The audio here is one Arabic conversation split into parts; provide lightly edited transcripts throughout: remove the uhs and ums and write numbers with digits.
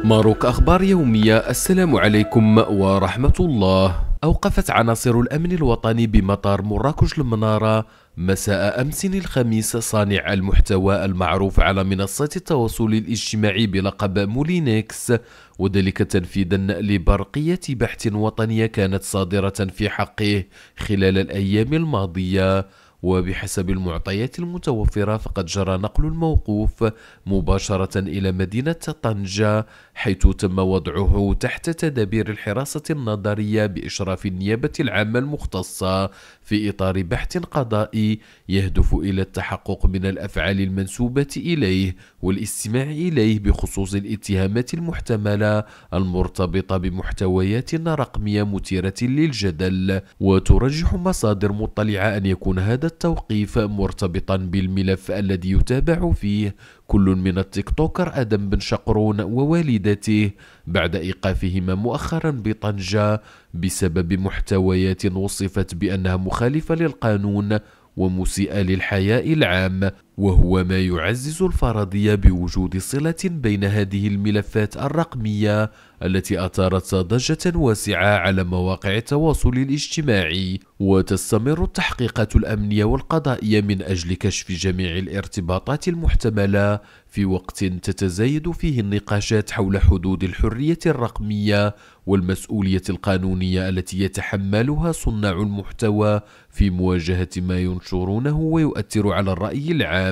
ماروك أخبار يومية. السلام عليكم ورحمة الله. أوقفت عناصر الأمن الوطني بمطار مراكش المنارة مساء أمس الخميس صانع المحتوى المعروف على منصة التواصل الاجتماعي بلقب مولينكس، وذلك تنفيذا لبرقية بحث وطنية كانت صادرة في حقه خلال الأيام الماضية. وبحسب المعطيات المتوفرة فقد جرى نقل الموقوف مباشرة إلى مدينة طنجة، حيث تم وضعه تحت تدابير الحراسة النظرية بإشراف النيابة العامة المختصة في إطار بحث قضائي يهدف إلى التحقق من الأفعال المنسوبة إليه والاستماع إليه بخصوص الاتهامات المحتملة المرتبطة بمحتويات رقمية مثيرة للجدل. وترجح مصادر مطلعة أن يكون هذا التوقيف مرتبطا بالملف الذي يتابع فيه كل من التيك توكر آدم بن شقرون ووالدته بعد إيقافهما مؤخرا بطنجة بسبب محتويات وصفت بأنها مخالفة للقانون ومسيئة للحياء العام، وهو ما يعزز الفرضية بوجود صلة بين هذه الملفات الرقمية التي أثارت ضجة واسعة على مواقع التواصل الاجتماعي. وتستمر التحقيقات الأمنية والقضائية من أجل كشف جميع الارتباطات المحتملة في وقت تتزايد فيه النقاشات حول حدود الحرية الرقمية والمسؤولية القانونية التي يتحملها صناع المحتوى في مواجهة ما ينشرونه ويؤثر على الرأي العام.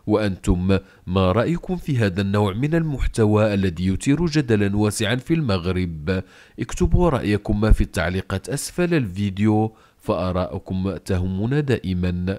وأنتم ما رأيكم في هذا النوع من المحتوى الذي يثير جدلا واسعا في المغرب؟ اكتبوا رأيكم في التعليقات أسفل الفيديو، فآراءكم تهمنا دائما.